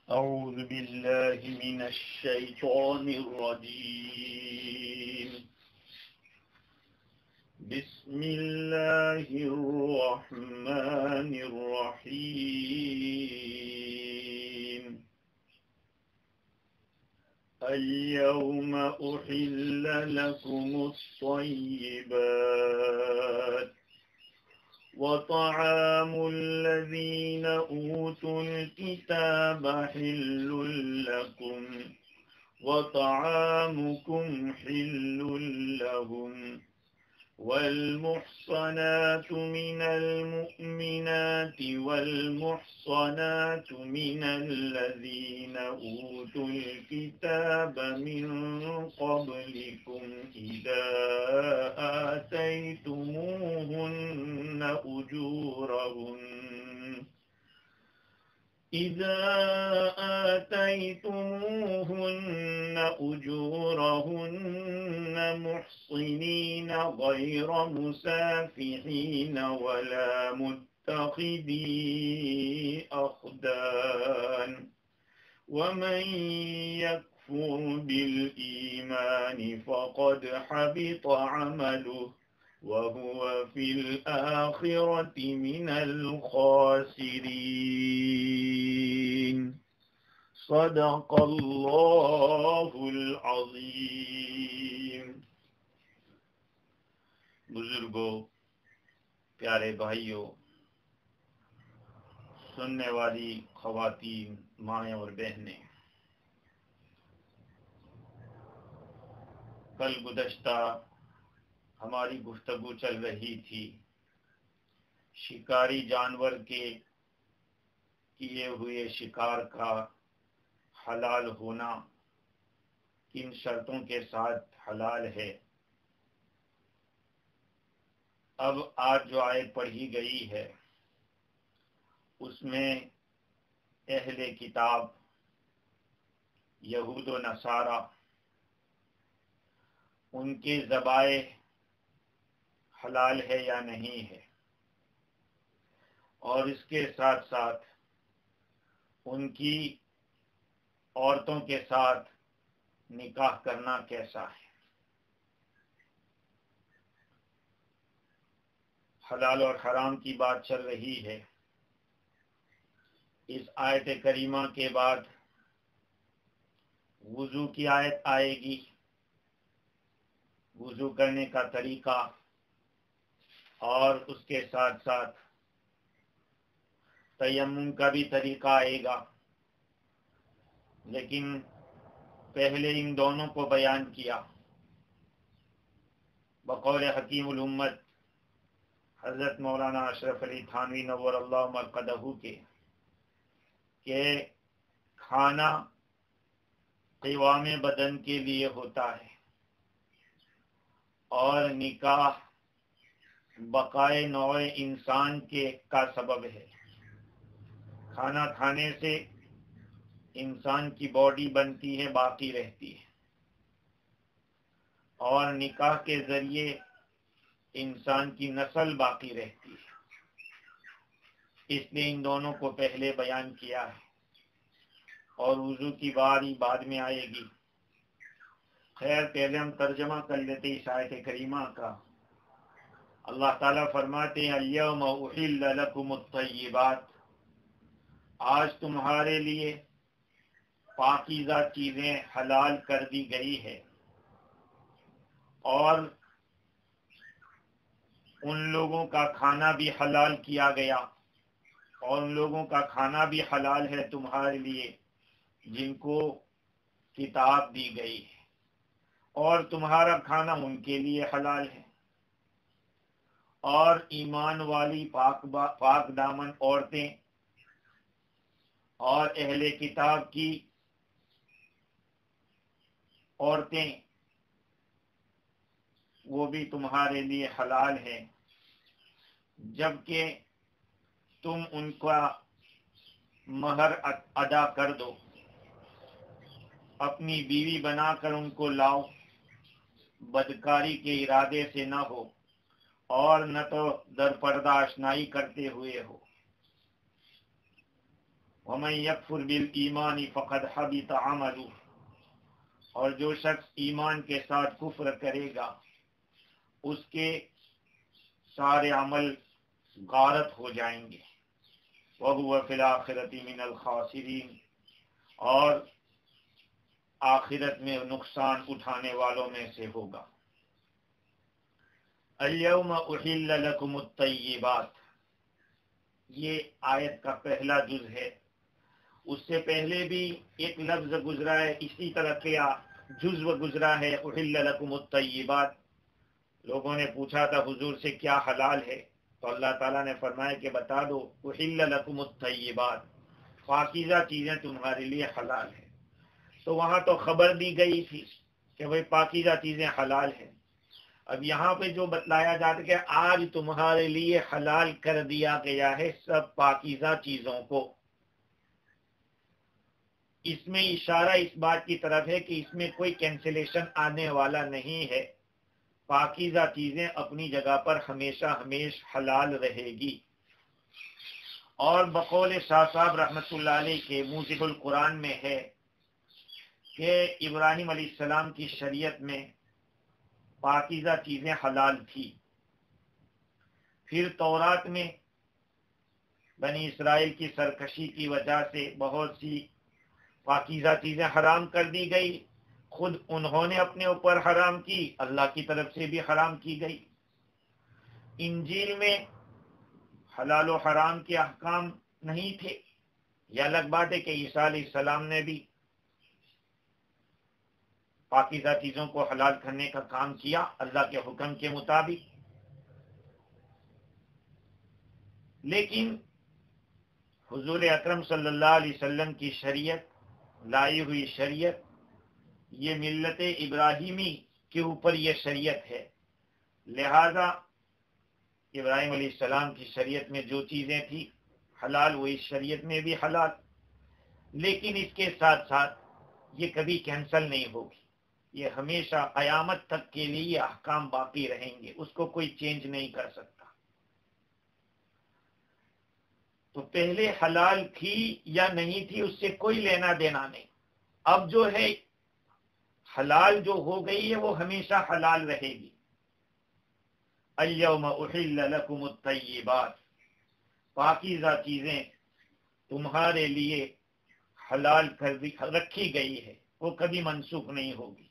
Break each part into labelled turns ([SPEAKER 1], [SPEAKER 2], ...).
[SPEAKER 1] أعوذ بالله من الشيطان الرجيم. بسم الله الرحمن الرحيم. اليوم أحل لكم الطيبات وطعام الذين أوتوا الكتاب حل لكم وطعامكم حل لهم والمحصنات من المؤمنات والمحصنات من الذين أوتوا الكتاب من قبلكم إذا آتيتموهن أجورهن محصنين غير مسافحين ولا متخذي أخدان ومن يكفر بالإيمان فقد حبط عمله وهو في الآخرة من الخاسرين. صدق اللہ العظیم. بزرگوں، پیارے بھائیوں، سننے والی خواتین، مائیں اور بہنیں، کل گزشتہ ہماری گفتگو چل رہی تھی شکاری جانور کے کیے ہوئے شکار کا حلال ہونا کن شرطوں کے ساتھ حلال ہے. اب آج جو آیت پڑھی گئی ہے اس میں اہل کتاب یہود و نصارہ ان کے ذبائح حلال ہے یا نہیں ہے، اور اس کے ساتھ ساتھ ان کی عورتوں کے ساتھ نکاح کرنا کیسا ہے. حلال اور حرام کی بات چل رہی ہے. اس آیت کریمہ کے بعد وضو کی آیت آئے گی. وضو کرنے کا طریقہ اور اس کے ساتھ ساتھ تیمم کا بھی طریقہ آئے گا، لیکن پہلے ان دونوں کو بیان کیا بقول حکیم الامت حضرت مولانا اشرف علی تھانوی نور اللہ مرقدہ کے کہ کھانا قوام بدن کے لیے ہوتا ہے اور نکاح بقائے نوع انسان کا سبب ہے. کھانا کھانے سے انسان کی باڈی بنتی ہے، باقی رہتی ہے، اور نکاح کے ذریعے انسان کی نسل باقی رہتی ہے. اس لیے ان دونوں کو پہلے بیان کیا ہے اور وضو کی باری بعد میں آئے گی. خیر، پہلے ہم ترجمہ کر لیتے اس آیت کریمہ کا. اللہ تعالیٰ فرماتے ہیں الیوم احل لکم الطیبات، آج تمہارے لیے پاکیزہ چیزیں حلال کر دی گئی ہے، اور ان لوگوں کا کھانا بھی حلال کیا گیا، اور ان لوگوں کا کھانا بھی حلال ہے تمہارے لیے جن کو کتاب دی گئی ہے، اور تمہارا کھانا ان کے لیے حلال ہے. اور ایمان والی پاک دامن عورتیں اور اہل کتاب کی عورتیں وہ بھی تمہارے لیے حلال ہیں، جبکہ تم ان کا مہر ادا کر دو، اپنی بیوی بنا کر ان کو لاؤ، بدکاری کے ارادے سے نہ ہو اور نہ تو در پردہ اشنائی کرتے ہوئے ہو. وَمَن يَكْفُرْ بِالْإِيمَانِ فَقَدْ حَبِطَ عَمَلُهُ، اور جو شخص ایمان کے ساتھ کفر کرے گا اس کے سارے عمل غارت ہو جائیں گے. وَهُوَ فِي الْآخِرَةِ مِنَ الْخَاسِرِينَ، اور آخرت میں نقصان اٹھانے والوں میں سے ہوگا. الْيَوْمَ أُحِلَّ لَكُمُ الطَّيِّبَاتُ، یہ آیت کا پہلا جز ہے. اس سے پہلے بھی ایک لفظ گزرا ہے، اسی طرح کا جزو گزرا ہے، احل لکم الطیبات. لوگوں نے پوچھا تھا حضور سے کیا حلال ہے، تو اللہ تعالیٰ نے فرمایا کہ بتا دو احل لکم الطیبات، پاکیزہ چیزیں تمہارے لیے حلال ہیں. تو وہاں تو خبر دی گئی تھی کہ بھئی پاکیزہ چیزیں حلال ہیں. اب یہاں پہ جو بتلایا جاتا ہے کہ آج تمہارے لیے حلال کر دیا گیا ہے سب پاکیزہ چیزوں کو. اس میں اشارہ اس بات کی طرف ہے کہ اس میں کوئی کینسلیشن آنے والا نہیں ہے. پاکیزہ چیزیں اپنی جگہ پر ہمیشہ حلال رہے گی. اور بقول شاہ صاحب رحمۃ اللہ علیہ کے موجب القرآن میں ہے کہ ابراہیم علیہ السلام کی شریعت میں پاکیزہ چیزیں حلال تھی. پھر تورات میں بنی اسرائیل کی سرکشی کی وجہ سے بہت سی پاکیزہ چیزیں حرام کر دی گئی. خود انہوں نے اپنے اوپر حرام کی، اللہ کی طرف سے بھی حرام کی گئی. انجیل میں حلال و حرام کے احکام نہیں تھے. یہ الگ بات ہے کہ عیسیٰ علیہ السلام نے بھی پاکیزہ چیزوں کو حلال کرنے کا کام کیا اللہ کے حکم کے مطابق. لیکن حضور اکرم صلی اللہ علیہ وسلم کی شریعت، لائی ہوئی شریعت، یہ ملت ابراہیمی کے اوپر یہ شریعت ہے. لہذا ابراہیم علیہ السلام کی شریعت میں جو چیزیں تھیں حلال وہ اس شریعت میں بھی حلال. لیکن اس کے ساتھ ساتھ یہ کبھی کینسل نہیں ہوگی. یہ ہمیشہ قیامت تک کے لیے یہ احکام باقی رہیں گے، اس کو کوئی چینج نہیں کر سکتا. تو پہلے حلال تھی یا نہیں تھی اس سے کوئی لینا دینا نہیں. اب جو ہے حلال جو ہو گئی ہے وہ ہمیشہ حلال رہے گی. الیوم احل لکم الطیبات، پاکیزہ چیزیں تمہارے لیے حلال کر رکھی گئی ہے، وہ کبھی منسوخ نہیں ہوگی.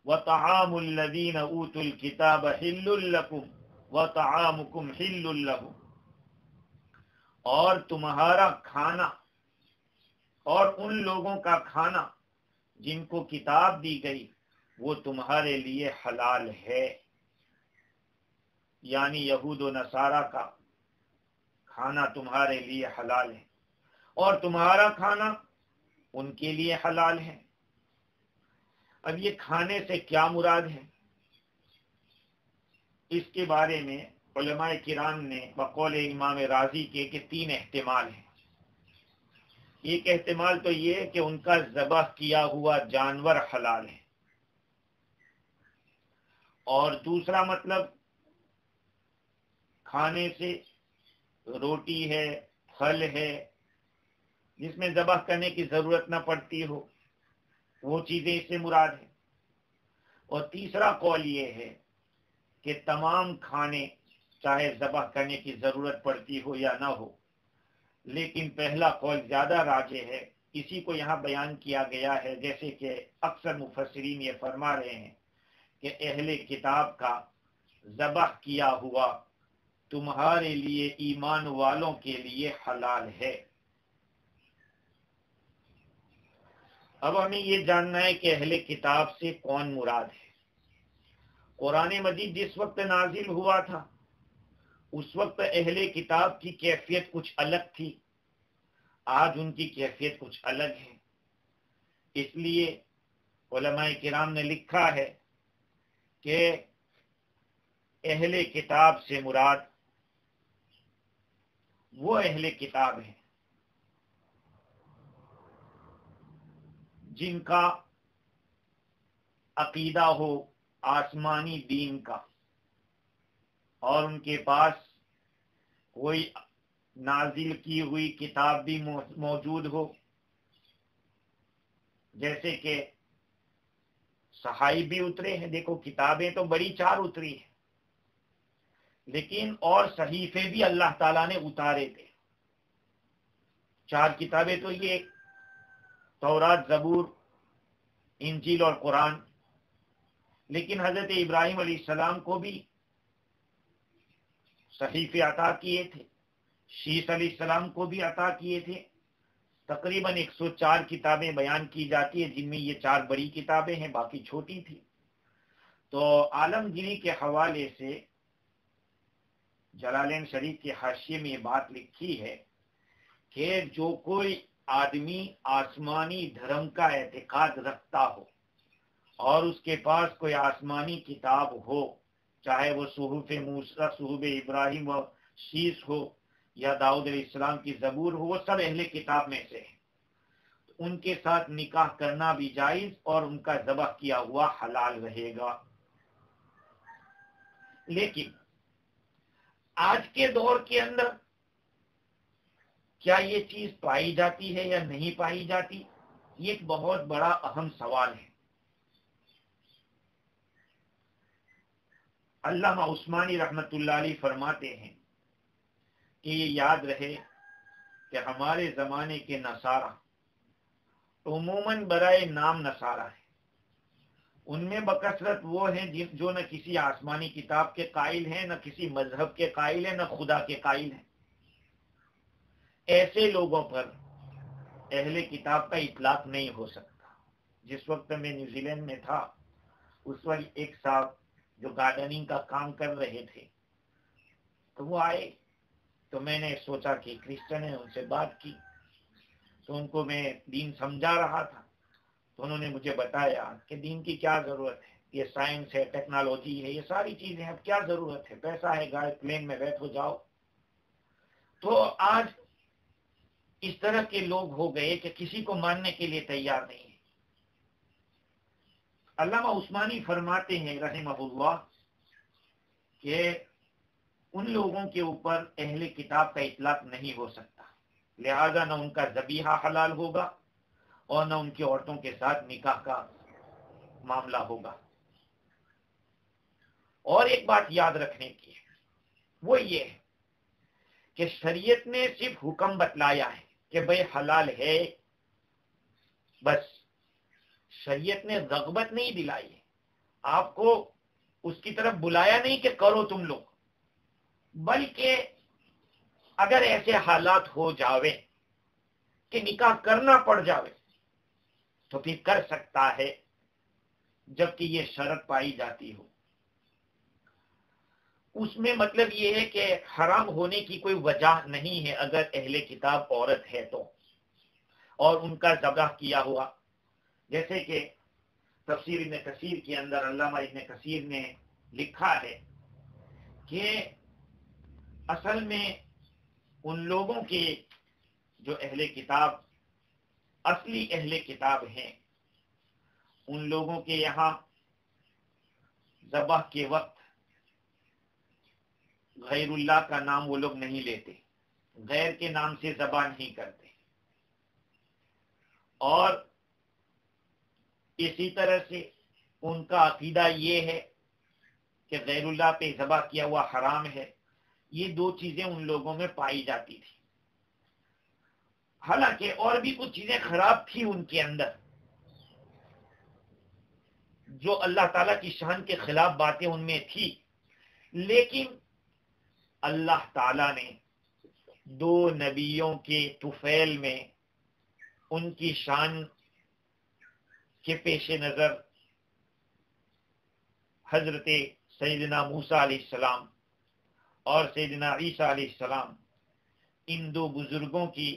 [SPEAKER 1] وطعام الذین اوتوا الکتاب حل لکم وطعامکم حل لہم، اور تمہارا کھانا اور ان لوگوں کا کھانا جن کو کتاب دی گئی وہ تمہارے لیے حلال ہے. یعنی یہود و نصارہ کا کھانا تمہارے لیے حلال ہے اور تمہارا کھانا ان کے لیے حلال ہے. اب یہ کھانے سے کیا مراد ہے، اس کے بارے میں علماء کرام نے بقول امام راضی کے کہ 3 احتمال ہیں. ایک احتمال تو یہ ہے کہ ان کا ذبح کیا ہوا جانور حلال ہے، اور دوسرا مطلب کھانے سے روٹی ہے، پھل ہے جس میں ذبح کرنے کی ضرورت نہ پڑتی ہو، وہ چیزیں اس سے مراد ہیں. اور تیسرا قول یہ ہے کہ تمام کھانے چاہے ذبح کرنے کی ضرورت پڑتی ہو یا نہ ہو، لیکن پہلا قول زیادہ راجح ہے. اسی کو یہاں بیان کیا گیا ہے، جیسے کہ اکثر مفسرین یہ فرما رہے ہیں کہ اہل کتاب کا ذبح کیا ہوا تمہارے لیے ایمان والوں کے لیے حلال ہے. اب ہمیں یہ جاننا ہے کہ اہل کتاب سے کون مراد ہے. قرآن مجید جس وقت نازل ہوا تھا اس وقت اہل کتاب کی کیفیت کچھ الگ تھی، آج ان کی کیفیت کچھ الگ ہے. اس لیے علماء کرام نے لکھا ہے کہ اہل کتاب سے مراد وہ اہل کتاب ہیں جن کا عقیدہ ہو آسمانی دین کا، اور ان کے پاس کوئی نازل کی ہوئی کتاب بھی موجود ہو، جیسے کہ صحائف بھی اترے ہیں. دیکھو کتابیں تو بڑی 4 اتری ہیں، لیکن اور صحیفے بھی اللہ تعالیٰ نے اتارے تھے. 4 کتابیں تو یہ تورات، زبور، انجیل اور قرآن. لیکن حضرت ابراہیم علیہ السلام کو بھی صحیفے عطا کیے تھے، شیس علیہ السلام کو بھی عطا کیے تھے. تقریباً 104 کتابیں بیان کی جاتی ہیں، جن میں یہ 4 بڑی کتابیں ہیں، باقی چھوٹی تھی. تو عالمگیری کے حوالے سے جلالین شریف کے حاشیے میں یہ بات لکھی ہے کہ جو کوئی آدمی آسمانی دھرم کا اعتقاد رکھتا ہو اور اس کے پاس کوئی آسمانی کتاب ہو، چاہے وہ صحف موسیٰ، صحف ابراہیم و شیس ہو یا داؤد علیہ السلام کی زبور ہو، وہ سب اہل کتاب میں سے ہیں. ان کے ساتھ نکاح کرنا بھی جائز اور ان کا ذبح کیا ہوا حلال رہے گا. لیکن آج کے دور کے اندر کیا یہ چیز پائی جاتی ہے یا نہیں پائی جاتی؟ یہ ایک بہت بڑا اہم سوال ہے. علامہ عثمانی رحمت اللہ علیہ فرماتے ہیں کہ یہ یاد رہے کہ ہمارے زمانے کے نصارہ عموماً برائے نام نصارہ ہیں. ان میں بکثرت وہ ہیں جو نہ کسی آسمانی کتاب کے قائل ہیں، نہ کسی مذہب کے قائل ہیں، نہ خدا کے قائل ہیں. ایسے لوگوں پر اہل کتاب کا اطلاق نہیں ہو سکتا. جس وقت میں نیوزی لینڈ میں تھا، اس وقت ایک صاحب جو گارڈننگ کا کام کر رہے تھے، تو وہ آئے، تو میں نے سوچا کہ کرسچن ہے، ان سے بات کی. تو ان کو میں دین سمجھا رہا تھا، تو انہوں نے مجھے بتایا کہ دین کی کیا ضرورت ہے، یہ سائنس ہے، ٹیکنالوجی ہے، یہ ساری چیزیں اب کیا ضرورت ہے، پیسہ ہے، گاڑی پلین میں بیٹھو جاؤ. تو آج اس طرح کے لوگ ہو گئے کہ کسی کو ماننے کے لیے تیار نہیں ہے. علامہ عثمانی فرماتے ہیں رحمہ اللہ کہ ان لوگوں کے اوپر اہل کتاب کا اطلاق نہیں ہو سکتا، لہذا نہ ان کا ذبیحہ حلال ہوگا اور نہ ان کی عورتوں کے ساتھ نکاح کا معاملہ ہوگا. اور ایک بات یاد رکھنے کی ہے، وہ یہ ہے کہ شریعت نے صرف حکم بتلایا ہے کہ بھئی حلال ہے، بس. شریعت نے رغبت نہیں دلائی ہے، آپ کو اس کی طرف بلایا نہیں کہ کرو تم لوگ، بلکہ اگر ایسے حالات ہو جاوے کہ نکاح کرنا پڑ جاوے تو پھر کر سکتا ہے، جبکہ یہ شرط پائی جاتی ہو. اس میں مطلب یہ ہے کہ حرام ہونے کی کوئی وجہ نہیں ہے اگر اہل کتاب عورت ہے تو، اور ان کا ذبح کیا ہوا. جیسے کہ تفسیر ابن کثیر کے اندر علامہ ابن کثیر نے لکھا ہے کہ اصل میں ان لوگوں کے جو اہل کتاب، اصلی اہل کتاب ہیں، ان لوگوں کے یہاں ذبح کے وقت غیر اللہ کا نام وہ لوگ نہیں لیتے، غیر کے نام سے ذبح نہیں کرتے. اور اسی طرح سے ان کا عقیدہ یہ ہے کہ غیر اللہ پہ ذبح کیا ہوا حرام ہے. یہ 2 چیزیں ان لوگوں میں پائی جاتی تھی. حالانکہ اور بھی کچھ چیزیں خراب تھی ان کے اندر، جو اللہ تعالیٰ کی شان کے خلاف باتیں ان میں تھی، لیکن اللہ تعالیٰ نے 2 نبیوں کے طفیل میں ان کی شان کے پیش نظر حضرت سیدنا موسیٰ علیہ السلام اور سیدنا عیسیٰ علیہ السلام، ان 2 بزرگوں کی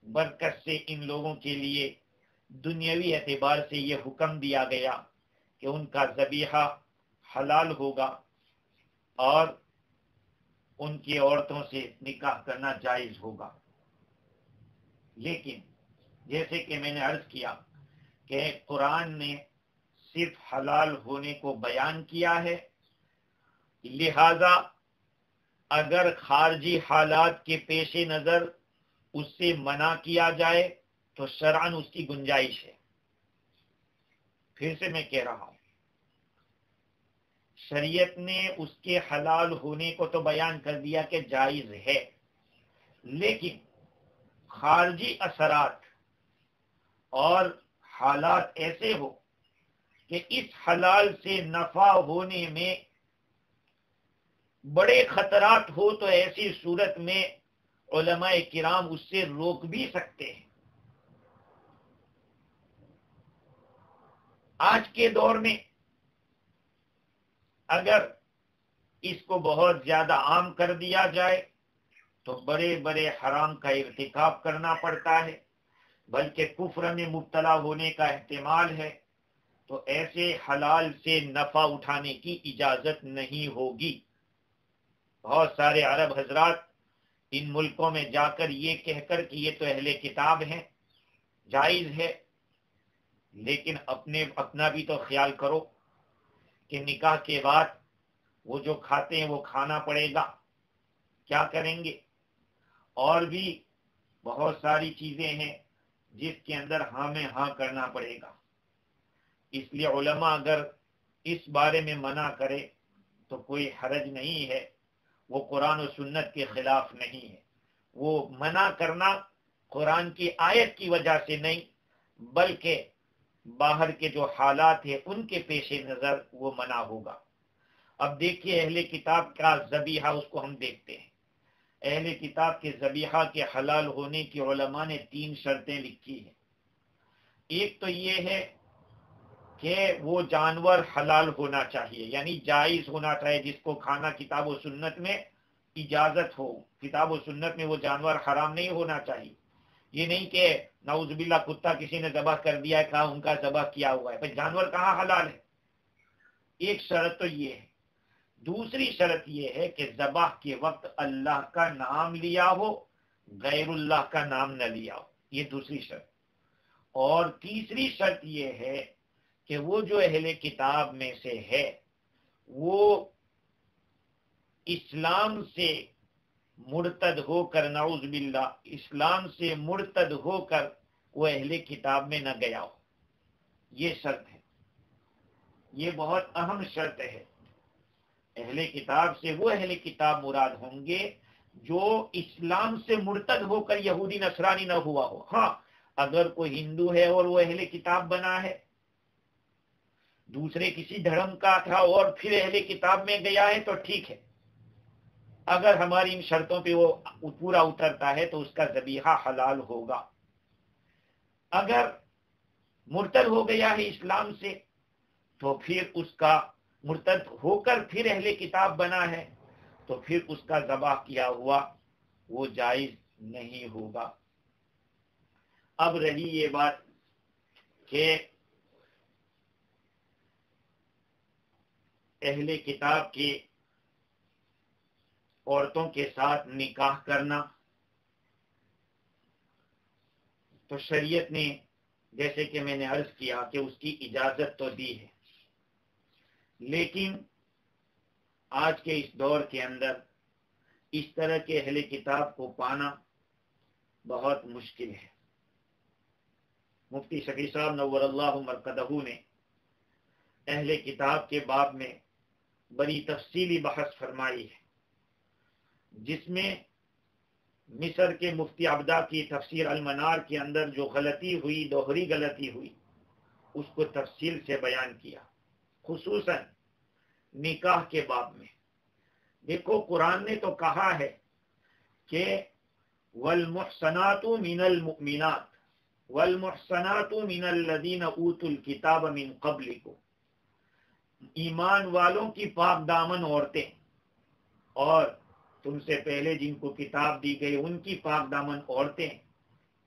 [SPEAKER 1] برکت سے ان لوگوں کے لیے دنیاوی اعتبار سے یہ حکم دیا گیا کہ ان کا ذبیحہ حلال ہوگا اور ان کی عورتوں سے نکاح کرنا جائز ہوگا. لیکن جیسے کہ میں نے عرض کیا کہ قرآن نے صرف حلال ہونے کو بیان کیا ہے، لہذا اگر خارجی حالات کے پیش نظر اس سے منع کیا جائے تو شرعاً اس کی گنجائش ہے. پھر سے میں کہہ رہا ہوں، شریعت نے اس کے حلال ہونے کو تو بیان کر دیا کہ جائز ہے، لیکن خارجی اثرات اور حالات ایسے ہو کہ اس حلال سے نفع ہونے میں بڑے خطرات ہو تو ایسی صورت میں علماء کرام اس سے روک بھی سکتے ہیں. آج کے دور میں اگر اس کو بہت زیادہ عام کر دیا جائے تو بڑے بڑے حرام کا ارتکاب کرنا پڑتا ہے، بلکہ کفر میں مبتلا ہونے کا احتمال ہے. تو ایسے حلال سے نفع اٹھانے کی اجازت نہیں ہوگی. بہت سارے عرب حضرات ان ملکوں میں جا کر یہ کہہ کر کہ یہ تو اہل کتاب ہیں، جائز ہے، لیکن اپنا بھی تو خیال کرو کہ نکاح کے بعد وہ جو کھاتے ہیں وہ کھانا پڑے گا، کیا کریں گے؟ اور بھی بہت ساری چیزیں ہیں جس کے اندر ہاں میں ہاں کرنا پڑے گا. اس لیے علماء اگر اس بارے میں منع کرے تو کوئی حرج نہیں ہے، وہ قرآن و سنت کے خلاف نہیں ہے. وہ منع کرنا قرآن کی آیت کی وجہ سے نہیں، بلکہ باہر کے جو حالات ہیں ان کے پیش نظر وہ منع ہوگا. اب دیکھیے اہل کتاب کا ذبیحہ، اس کو ہم دیکھتے ہیں. اہل کتاب کے ذبیحہ کے حلال ہونے کی علماء نے 3 شرطیں لکھی ہیں. ایک تو یہ ہے کہ وہ جانور حلال ہونا چاہیے، یعنی جائز ہونا چاہیے، جس کو کھانا کتاب و سنت میں اجازت ہو. کتاب و سنت میں وہ جانور حرام نہیں ہونا چاہیے. یہ نہیں کہ نعوذ باللہ کتا کسی نے ذبح کر دیا ہے، کہا ان کا ذبح کیا ہوا ہے، بھئی جانور کہاں حلال ہے. ایک شرط تو یہ ہے. دوسری شرط یہ ہے کہ ذبح کے وقت اللہ کا نام لیا ہو، غیر اللہ کا نام نہ لیا ہو، یہ دوسری شرط. اور تیسری شرط یہ ہے کہ وہ جو اہل کتاب میں سے ہے وہ اسلام سے مرتد ہو کر، نعوذ باللہ اسلام سے مرتد ہو کر وہ اہل کتاب میں نہ گیا ہو. یہ شرط ہے، یہ بہت اہم شرط ہے. اہل کتاب سے وہ اہل کتاب مراد ہوں گے جو اسلام سے مرتد ہو کر یہودی نصرانی نہ ہوا ہو. ہاں اگر کوئی ہندو ہے اور وہ اہل کتاب بنا ہے، دوسرے کسی دھرم کا تھا اور پھر اہل کتاب میں گیا ہے تو ٹھیک ہے. اگر ہماری ان شرطوں پہ وہ پورا اترتا ہے تو اس کا ذبیحہ حلال ہوگا. اگر مرتد ہو گیا ہے اسلام سے تو پھر اس کا مرتد ہو کر پھر اہل کتاب بنا ہے تو پھر اس کا ذبح کیا ہوا وہ جائز نہیں ہوگا. اب رہی یہ بات کہ اہل کتاب کی عورتوں کے ساتھ نکاح کرنا، تو شریعت نے جیسے کہ میں نے عرض کیا کہ اس کی اجازت تو دی ہے، لیکن آج کے اس دور کے اندر اس طرح کے اہل کتاب کو پانا بہت مشکل ہے. مفتی شفیع صاحب نور اللہ مرقدہ نے اہل کتاب کے باب میں بڑی تفصیلی بحث فرمائی ہے، جس میں مصر کے مفتی عبدہ کی تفسیر المنار کے اندر جو غلطی ہوئی، دوہری غلطی ہوئی، اس کو تفصیل سے بیان کیا، خصوصاً نکاح کے باب میں. دیکھو قرآن نے تو کہا ہے کہ والمحصنات من المؤمنات والمحصنات من الذین اوتوا الکتاب من قبلکم، ایمان والوں کی پاک دامن عورتیں اور تم سے پہلے جن کو کتاب دی گئی ان کی پاک دامن عورتیں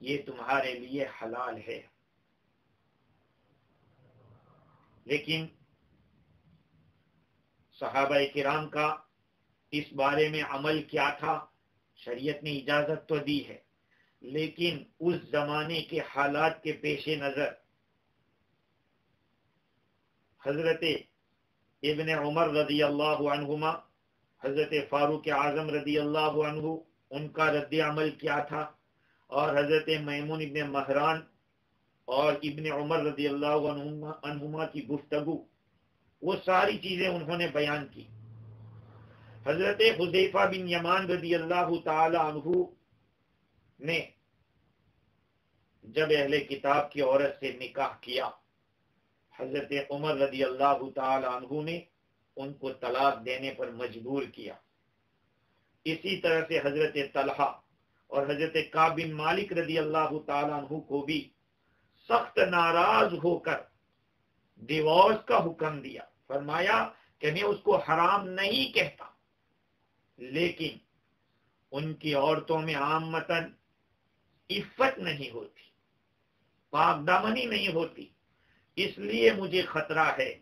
[SPEAKER 1] یہ تمہارے لیے حلال ہے. لیکن صحابہ کرام کا اس بارے میں عمل کیا تھا؟ شریعت نے اجازت تو دی ہے، لیکن اس زمانے کے حالات کے پیش نظر حضرت ابن عمر رضی اللہ عنہما حضرت فاروق اعظم رضی اللہ عنہ ان کا رد عمل کیا تھا، اور حضرت میمون ابن مہران اور ابن عمر رضی اللہ عنہما کی گفتگو، وہ ساری چیزیں انہوں نے بیان کی۔ حضرت حذیفہ بن یمان رضی اللہ تعالی عنہ نے جب اہل کتاب کی عورت سے نکاح کیا، حضرت عمر رضی اللہ تعالی عنہ نے ان کو طلاق دینے پر مجبور کیا۔ اسی طرح سے حضرت طلحہ اور حضرت کعب بن مالک رضی اللہ تعالی عنہ کو بھی سخت ناراض ہو کر ڈیورس کا حکم دیا، فرمایا کہ میں اس کو حرام نہیں کہتا، لیکن ان کی عورتوں میں عامتاً عفت نہیں ہوتی، پاک دامنی نہیں ہوتی، اس لیے مجھے خطرہ ہے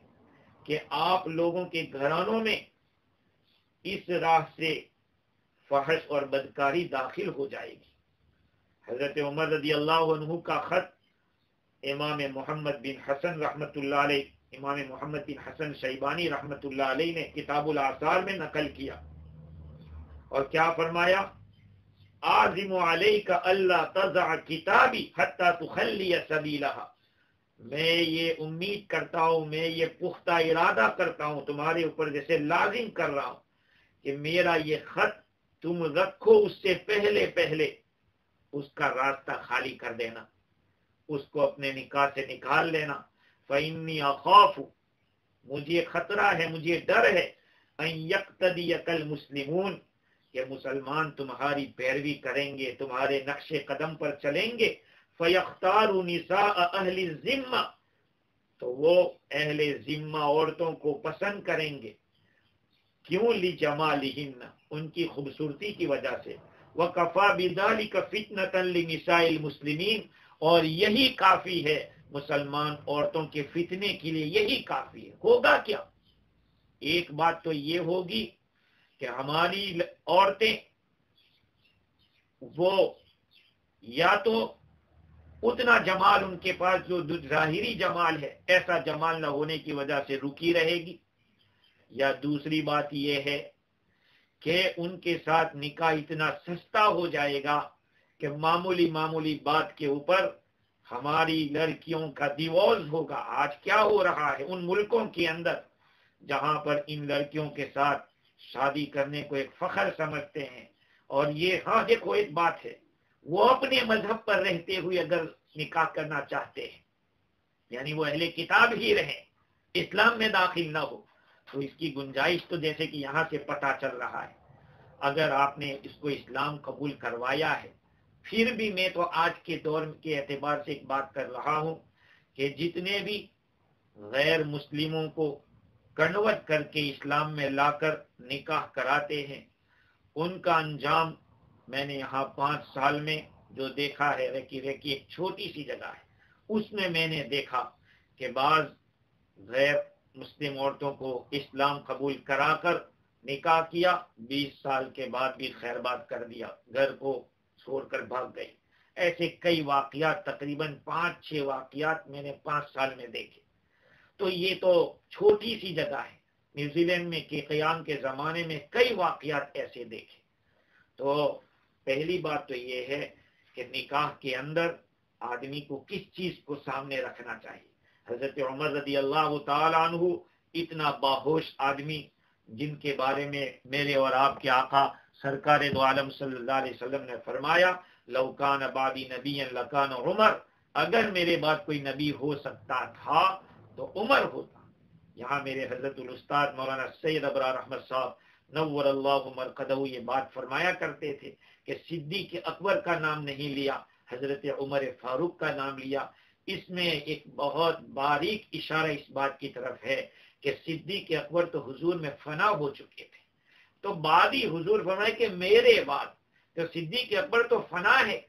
[SPEAKER 1] کہ آپ لوگوں کے گھرانوں میں اس راہ سے فحش اور بدکاری داخل ہو جائے گی۔ حضرت عمر رضی اللہ عنہ کا خط امام محمد بن حسن رحمۃ اللہ علیہ، امام محمد بن حسن شیبانی رحمۃ اللہ علیہ نے کتاب الاثار میں نقل کیا، اور کیا فرمایا؟ عازم علیک اللہ تضع کتابی حتی تخلی سبیلہا، میں یہ امید کرتا ہوں، میں یہ پختہ ارادہ کرتا ہوں تمہارے اوپر، جیسے لازم کر رہا ہوں کہ میرا یہ خط تم رکھو، اس سے پہلے پہلے اس کا راستہ خالی کر دینا، اس کو اپنے نکاح سے نکال لینا۔ فإنی اخاف، مجھے خطرہ ہے، مجھے ڈر ہے، ان یقتدیک المسلمون، کہ مسلمان تمہاری پیروی کریں گے، تمہارے نقش قدم پر چلیں گے، فیختاروا نساء اہل الذمہ، تو وہ اہل ذمہ عورتوں کو پسند کریں گے، کیوں؟ لجمالہن، ان کی خوبصورتی کی وجہ سے، وکفی بذلک فتنۃ لنساء المسلمین، اور یہی کافی ہے مسلمان عورتوں کے فتنے کے لیے، یہی کافی ہے۔ ہوگا کیا؟ ایک بات تو یہ ہوگی کہ ہماری عورتیں وہ یا تو اتنا جمال ان کے پاس جو ظاہری جمال ہے، ایسا جمال نہ ہونے کی وجہ سے رکی رہے گی، یا دوسری بات یہ ہے کہ ان کے ساتھ نکاح اتنا سستا ہو جائے گا کہ معمولی بات کے اوپر ہماری لڑکیوں کا ڈیورس ہوگا۔ آج کیا ہو رہا ہے ان ملکوں کے اندر جہاں پر ان لڑکیوں کے ساتھ شادی کرنے کو ایک فخر سمجھتے ہیں، اور یہ ہاں دیکھو ایک بات ہے، وہ اپنے مذہب پر رہتے ہوئے اگر نکاح کرنا چاہتے ہیں، یعنی وہ اہل کتاب ہی رہیں، اسلام میں داخل نہ ہو، تو اس کی گنجائش تو جیسے کہ یہاں سے پتہ چل رہا ہے۔ اگر آپ نے اس کو اسلام قبول کروایا ہے، پھر بھی میں تو آج کے دور کے اعتبار سے ایک بات کر رہا ہوں کہ جتنے بھی غیر مسلموں کو کنورٹ کر کے اسلام میں لا کر نکاح کراتے ہیں، ان کا انجام میں نے یہاں 5 سال میں جو دیکھا ہے، ریکی ایک چھوٹی سی جگہ ہے، اس میں میں نے دیکھا کہ بعض غیر مسلم عورتوں کو اسلام قبول کرا کر نکاح کیا، 20 سال کے بعد بھی خیر بات کر دیا، گھر کو چھوڑ کر بھاگ گئی۔ ایسے کئی واقعات، تقریباً 5-6 واقعات میں نے 5 سال میں دیکھے۔ تو یہ تو چھوٹی سی جگہ ہے، نیوزی لینڈ میں کے قیام کے زمانے میں کئی واقعات ایسے دیکھے۔ تو پہلی بات تو یہ ہے کہ نکاح کے اندر آدمی کو کس چیز کو سامنے رکھنا چاہیے۔ حضرت عمر رضی اللہ تعالی عنہ اتنا باہوش آدمی، جن کے بارے میں میرے اور آپ کے آقا سرکار دو عالم صلی اللہ علیہ وسلم نے فرمایا، لو کان بعدی نبی لکان عمر، اگر میرے بعد کوئی نبی ہو سکتا تھا تو عمر ہوتا۔ یہاں میرے حضرت الاستاد مولانا سید ابرار احمد صاحب نور اللہ مرقدہ یہ بات فرمایا کرتے تھے کہ صدیق اکبر کا نام نہیں لیا، حضرت عمر فاروق کا نام لیا۔ اس میں ایک بہت باریک اشارہ اس بات کی طرف ہے کہ صدیق اکبر تو حضور میں فنا ہو چکے تھے، تو بعد ہی حضور فرمائے کہ میرے بعد، تو صدیق اکبر تو فنا ہے،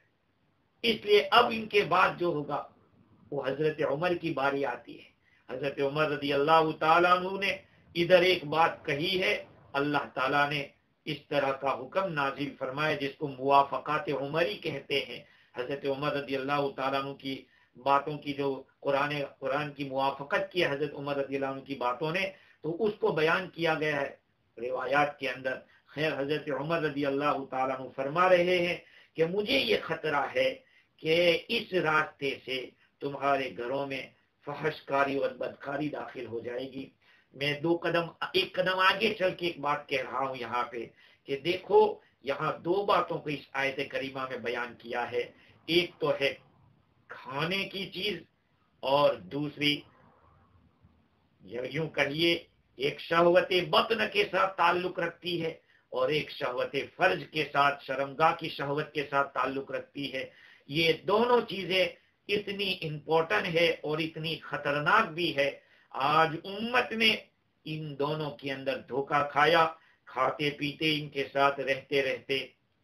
[SPEAKER 1] اس لیے اب ان کے بعد جو ہوگا وہ حضرت عمر کی باری آتی ہے۔ حضرت عمر رضی اللہ تعالیٰ عنہ نے ادھر ایک بات کہی ہے، اللہ تعالیٰ نے اس طرح کا حکم نازل فرمایا جس کو موافقات عمری کہتے ہیں۔ حضرت عمر رضی اللہ تعالیٰ عنہ کی باتوں کی جو قرآن کی موافقت کی حضرت عمر رضی اللہ عنہ کی باتوں نے، تو اس کو بیان کیا گیا ہے روایات کے اندر. خیر حضرت عمر رضی اللہ تعالیٰ عنہ فرما رہے ہیں کہ مجھے یہ خطرہ ہے کہ اس راستے سے تمہارے گھروں میں فحش کاری اور بدکاری داخل ہو جائے گی. میں ایک قدم آگے چل کے ایک بات کہہ رہا ہوں یہاں پہ کہ دیکھو یہاں دو باتوں کو اس آیت کریمہ میں بیان کیا ہے. ایک تو ہے کھانے کی چیز اور دوسری یوں کہیے ایک شہوت بطن کے ساتھ تعلق رکھتی ہے اور ایک شہوت فرج کے ساتھ شرمگاہ کی شہوت کے ساتھ تعلق رکھتی ہے. یہ دونوں چیزیں اتنی امپورٹنٹ ہے اور اتنی خطرناک بھی ہے. آج امت نے ان دونوں کے اندر دھوکہ کھایا. کھاتے پیتے ان کے ساتھ رہتے رہتے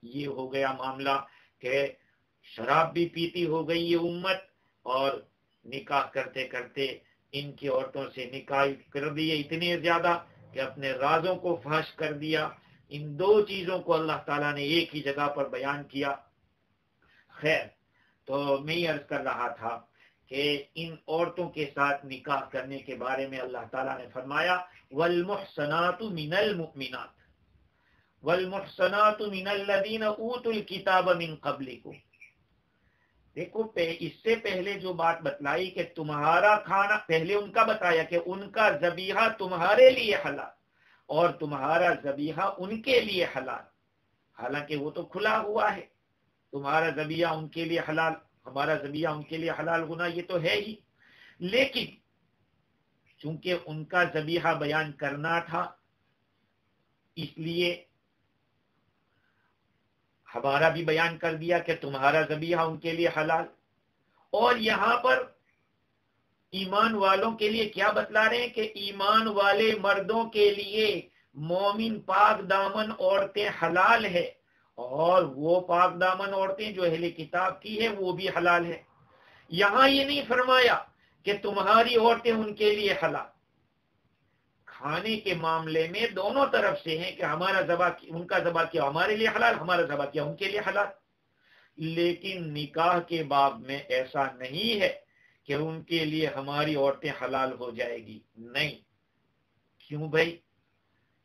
[SPEAKER 1] یہ ہو گیا معاملہ کہ شراب بھی پیتی ہو گئی یہ امت اور نکاح کرتے کرتے ان کی عورتوں سے نکاح کر دیے اتنے زیادہ کہ اپنے رازوں کو فحش کر دیا. ان دو چیزوں کو اللہ تعالیٰ نے ایک ہی جگہ پر بیان کیا. خیر تو میں یہ عرض کر رہا تھا کہ ان عورتوں کے ساتھ نکاح کرنے کے بارے میں اللہ تعالیٰ نے فرمایا والمحصنات من المؤمنات والمحصنات من الذین اوتوا الکتاب من قبلکم. دیکھو اس سے پہلے جو بات بتلائی کہ تمہارا کھانا پہلے ان کا بتایا کہ ان کا ذبیحہ تمہارے لیے حلال اور تمہارا ذبیحہ ان کے لیے حلال. حالانکہ وہ تو کھلا ہوا ہے. تمہارا ذبیحہ ان کے لیے حلال ہمارا ذبیحہ ان کے لیے حلال ہونا یہ تو ہے ہی. لیکن چونکہ ان کا ذبیحہ بیان کرنا تھا اس لیے ہمارا بھی بیان کر دیا کہ تمہارا ذبیحہ ان کے لیے حلال. اور یہاں پر ایمان والوں کے لیے کیا بتلا رہے ہیں کہ ایمان والے مردوں کے لیے مومن پاک دامن عورتیں حلال ہے اور وہ پاک دامن عورتیں جو اہل کتاب کی ہے وہ بھی حلال ہے. یہاں یہ نہیں فرمایا کہ تمہاری عورتیں ان کے لیے حلال. کھانے کے معاملے میں دونوں طرف سے ہیں کہ ہمارا ذبح ان کا ذبح کیا ہمارے لیے حلال ہمارا ذبح کیا ان کے لیے حلال. لیکن نکاح کے باب میں ایسا نہیں ہے کہ ان کے لیے ہماری عورتیں حلال ہو جائے گی. نہیں. کیوں بھائی؟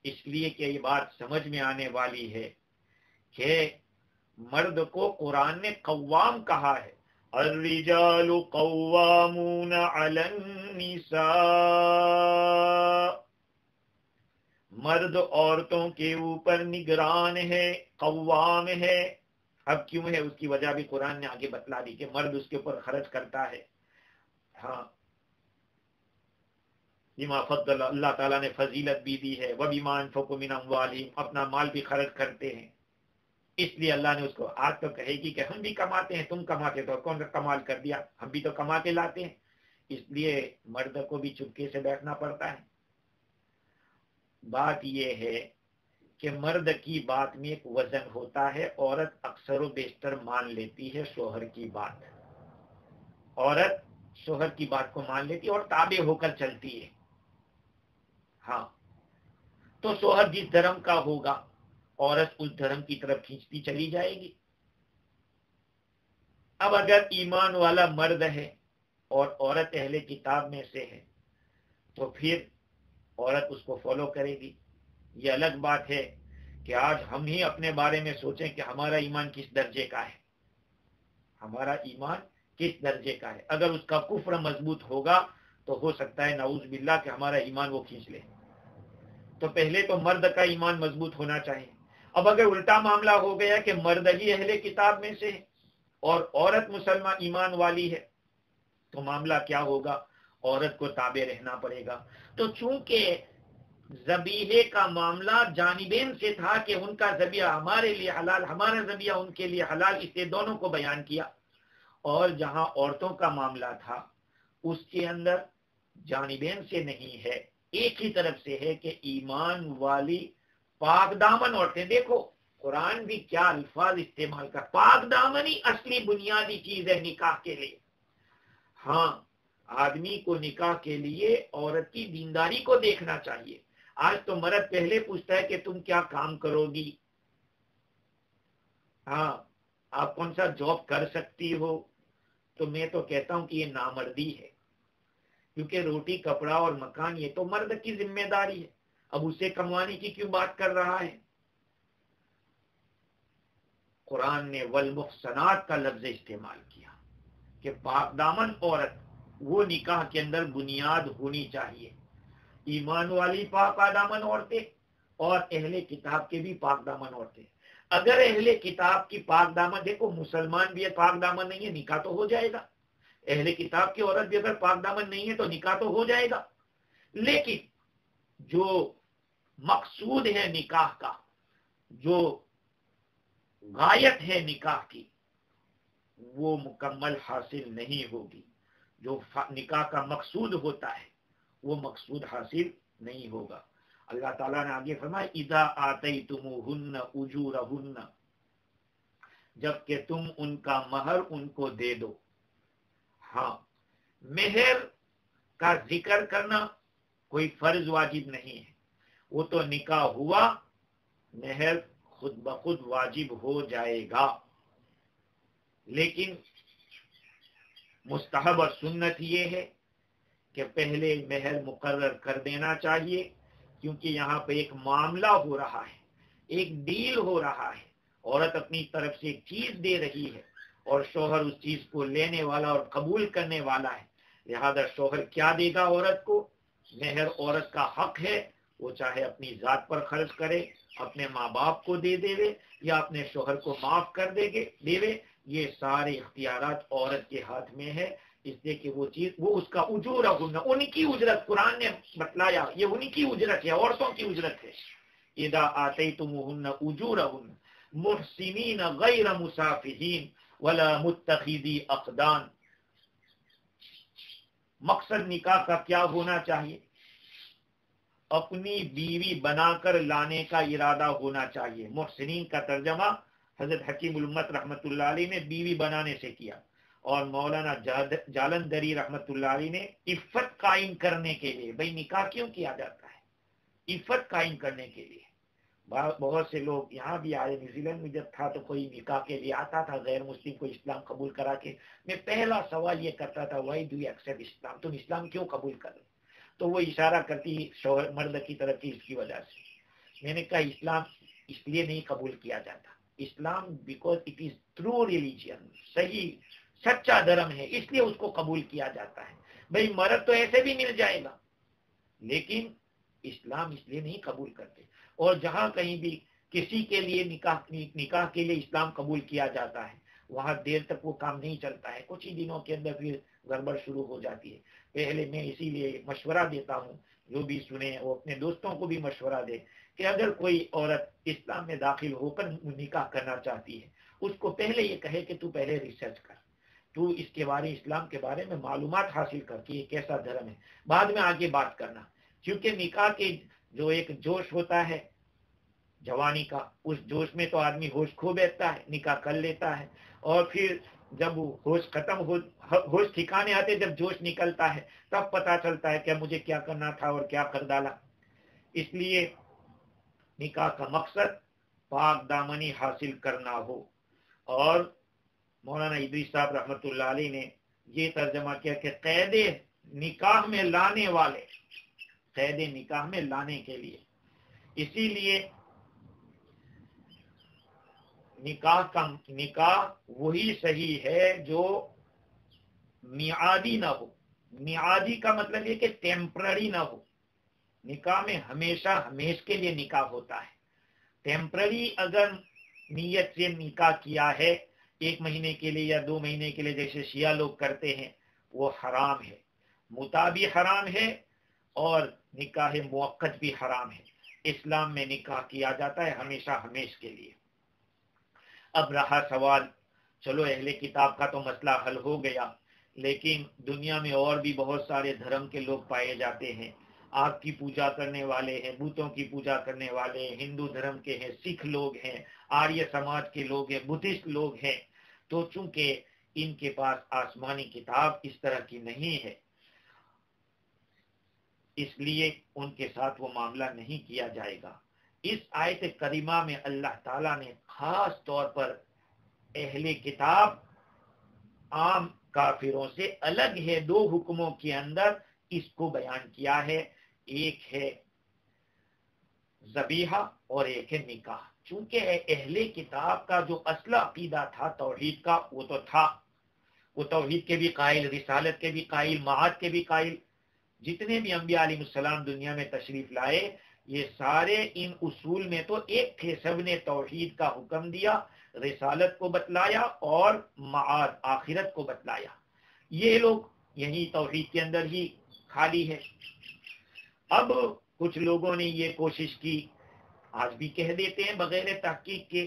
[SPEAKER 1] اس لیے کہ یہ بات سمجھ میں آنے والی ہے کہ مرد کو قرآن نے قوام کہا ہے. الرجال قوامون علی النساء. مرد عورتوں کے اوپر نگران ہے قوام ہے. اب کیوں ہے اس کی وجہ بھی قرآن نے آگے بتلا دی کہ مرد اس کے اوپر خرچ کرتا ہے. ہاں بما فضل اللہ تعالیٰ نے فضیلت بھی دی ہے وبما انفقوا من اموالہم اپنا مال بھی خرچ کرتے ہیں. اس لیے اللہ نے اس کو آج تو کہے گی کہ ہم بھی کماتے ہیں تم کماتے تو کون کمال کر دیا ہم بھی تو کما کے لاتے ہیں. اس لیے مرد کو بھی چپکے سے بیٹھنا پڑتا ہے. بات یہ ہے کہ مرد کی بات میں ایک وزن ہوتا ہے. عورت اکثر و بیشتر مان لیتی ہے شوہر کی بات. عورت شوہر کی بات کو مان لیتی ہے اور تابع ہو کر چلتی ہے. ہاں تو شوہر جس دھرم کا ہوگا عورت اس دھرم کی طرف کھینچتی چلی جائے گی. اب اگر ایمان والا مرد ہے اور عورت اہل کتاب میں سے ہے تو پھر عورت اس کو فالو کرے گی. یہ الگ بات ہے کہ آج ہم ہی اپنے بارے میں سوچیں کہ ہمارا ایمان کس درجے کا ہے. ہمارا ایمان کس درجے کا ہے. اگر اس کا کفر مضبوط ہوگا تو ہو سکتا ہے نعوذ باللہ کہ ہمارا ایمان وہ کھینچ لے. تو پہلے تو مرد کا ایمان مضبوط ہونا چاہیے. اب اگر الٹا معاملہ ہو گیا کہ مرد ہی اہل کتاب میں سے ہے اور عورت مسلمان ایمان والی ہے تو معاملہ کیا ہوگا؟ عورت کو تابع رہنا پڑے گا. تو چونکہ ذبیحے کا معاملہ جانبین سے تھا کہ ان کا ذبیحہ ہمارے لیے حلال ہمارا ذبیحہ ان کے لیے حلال اس لیے دونوں کو بیان کیا. اور جہاں عورتوں کا معاملہ تھا اس کے اندر جانبین سے نہیں ہے ایک ہی طرف سے ہے کہ ایمان والی پاک دامن عورتیں. دیکھو قرآن بھی کیا الفاظ استعمال کر. پاک دامن ہی اصلی بنیادی چیز ہے نکاح کے لیے. ہاں آدمی کو نکاح کے لیے عورت کی دینداری کو دیکھنا چاہیے. آج تو مرد پہلے پوچھتا ہے کہ تم کیا کام کرو گی. ہاں آپ کون سا جاب کر سکتی ہو. تو میں تو کہتا ہوں کہ یہ نامردی ہے کیونکہ روٹی کپڑا اور مکان یہ تو مرد کی ذمہ داری ہے. اب اسے کموانے کی کیوں بات کر رہا ہے؟ قرآن نے والمحصنات کا لفظ استعمال کیا کہ پاک دامن عورت وہ نکاح کے اندر بنیاد ہونی چاہیے. ایمان والی پاک دامن عورتیں اور اہل کتاب کے بھی پاک دامن عورتیں. اگر اہل کتاب کی پاک دامن، دیکھو مسلمان بھی پاک دامن نہیں ہے نکاح تو ہو جائے گا، اہل کتاب کی عورت بھی اگر پاک دامن نہیں ہے تو نکاح تو ہو جائے گا. لیکن جو مقصود ہے نکاح کا، جو غایت ہے نکاح کی، وہ مکمل حاصل نہیں ہوگی. جو نکاح کا مقصود ہوتا ہے وہ مقصود حاصل نہیں ہوگا. اللہ تعالیٰ نے آگے فرمایا اذا آتیتموہن اجورہن، جب کہ تم ان کا مہر ان کو دے دو. ہاں، مہر کا ذکر کرنا کوئی فرض واجب نہیں ہے، وہ تو نکاح ہوا مہر خود بخود واجب ہو جائے گا. لیکن مستحب اور سنت یہ ہے کہ پہلے مہر مقرر کر دینا چاہیے، کیونکہ یہاں پہ ایک معاملہ ہو رہا ہے، ایک ڈیل ہو رہا ہے. عورت اپنی طرف سے ایک چیز دے رہی ہے اور شوہر اس چیز کو لینے والا اور قبول کرنے والا ہے. لہذا شوہر کیا دے گا عورت کو؟ مہر عورت کا حق ہے، وہ چاہے اپنی ذات پر خرچ کرے، اپنے ماں باپ کو دے دے یا اپنے شوہر کو معاف کر دے دے. یہ سارے اختیارات عورت کے ہاتھ میں ہے، اس لیے کہ وہ چیز وہ اس کا اجور ہونا، ان کی اجرت قرآن نے بتلایا، یہ ان کی اجرت ہے، عورتوں کی اجرت ہے. اذا آتیتموہن اجورہن محسنین غیر مسافحین ولا متخذی اقدان. مقصد نکاح کا کیا ہونا چاہیے؟ اپنی بیوی بنا کر لانے کا ارادہ ہونا چاہیے. محسنین کا ترجمہ حضرت حکیم الامت رحمۃ اللہ علیہ نے بیوی بنانے سے کیا، اور مولانا جالندری رحمۃ اللہ علیہ نے عفت قائم کرنے کے لیے. بھئی نکاح کیوں کیا جاتا ہے؟ عفت قائم کرنے کے لیے. بہت سے لوگ یہاں بھی آئے، نیوزی لینڈ میں جب تھا تو کوئی نکاح کے لیے آتا تھا غیر مسلم کو اسلام قبول کرا کے، میں پہلا سوال یہ کرتا تھا why do you accept Islam, تم اسلام کیوں قبول کر رہے؟ تو وہ اشارہ کرتی شوہر مرد کی طرف کی اس کی وجہ سے. میں نے کہا اسلام اس لیے نہیں قبول کیا جاتا، اسلام because it is true religion, صحیح سچا دھرم ہے، اس لیے اس کو قبول کیا جاتا ہے. بھئی مرد تو ایسے بھی مل جائے گا، لیکن اسلام اس لیے نہیں قبول کرتے. اور جہاں کہیں بھی کسی کے لیے نکاح کے لیے اسلام قبول کیا جاتا ہے، وہاں دیر تک وہ کام نہیں چلتا ہے، کچھ ہی دنوں کے اندر پھر گڑبڑ شروع ہو جاتی ہے. پہلے میں اسی لیے مشورہ دیتا ہوں، جو بھی سنے وہ اپنے دوستوں کو بھی مشورہ دے کہ اگر کوئی عورت اسلام میں داخل ہو کر نکاح کرنا چاہتی ہے، اس کو پہلے یہ کہے کہ تو پہلے ریسرچ کر، تو اس کے بارے اسلام کے بارے میں معلومات حاصل کر کے یہ کیسا دھرم ہے، بعد میں آگے بات کرنا. کیونکہ نکاح کے جو ایک جوش ہوتا ہے جوانی کا، اس جوش میں تو آدمی ہوش کھو بیٹھتا ہے، نکاح کر لیتا ہے، اور پھر جب ہوش ختم ہوش ٹھکانے آتے، جب جوش نکلتا ہے تب پتا چلتا ہے کہ مجھے کیا کرنا تھا اور کیا کر ڈالا. اس لیے نکاح کا مقصد پاک دامنی حاصل کرنا ہو. اور مولانا ادریس صاحب رحمۃ اللہ علیہ نے یہ ترجمہ کیا کہ قید نکاح میں لانے والے، قید نکاح میں لانے کے لیے. اسی لیے نکاح وہی صحیح ہے جو میعادی نہ ہو. میعادی کا مطلب یہ کہ ٹیمپرری نہ ہو. نکاح میں ہمیشہ ہمیش کے لیے نکاح ہوتا ہے. ٹیمپرری اگر نیت سے نکاح کیا ہے 1 مہینے کے لیے یا 2 مہینے کے لیے جیسے شیعہ لوگ کرتے ہیں، وہ حرام ہے، متع بھی حرام ہے اور نکاح موقت بھی حرام ہے. اسلام میں نکاح کیا جاتا ہے ہمیشہ ہمیش کے لیے. اب رہا سوال، چلو اہل کتاب کا تو مسئلہ حل ہو گیا، لیکن دنیا میں اور بھی بہت سارے دھرم کے لوگ پائے جاتے ہیں. آگ کی پوجا کرنے والے ہیں، بتوں کی پوجا کرنے والے ہیں، ہندو دھرم کے ہیں، سکھ لوگ ہیں، آریہ سماج کے لوگ ہیں، بدھسٹ لوگ ہیں. تو چونکہ ان کے پاس آسمانی کتاب اس طرح کی نہیں ہے، اس لیے ان کے ساتھ وہ معاملہ نہیں کیا جائے گا. اس آیت کریمہ میں اللہ تعالیٰ نے خاص طور پر اہل کتاب عام کافروں سے الگ ہے 2 حکموں کے اندر اس کو بیان کیا ہے. ایک ہے ذبیحہ اور ایک ہے نکاح. چونکہ اہل کتاب کا جو اصل عقیدہ تھا توحید کا وہ تو تھا، وہ توحید کے بھی قائل، رسالت کے بھی قائل، معاد کے بھی قائل. جتنے بھی انبیاء علیہ السلام دنیا میں تشریف لائے یہ سارے ان اصول میں تو ایک تھے. سب نے توحید کا حکم دیا، رسالت کو بتلایا اور معاد آخرت کو بتلایا. یہ لوگ یہی توحید کے اندر ہی خالی ہے. اب کچھ لوگوں نے یہ کوشش کی، آج بھی کہہ دیتے ہیں بغیر تحقیق کے،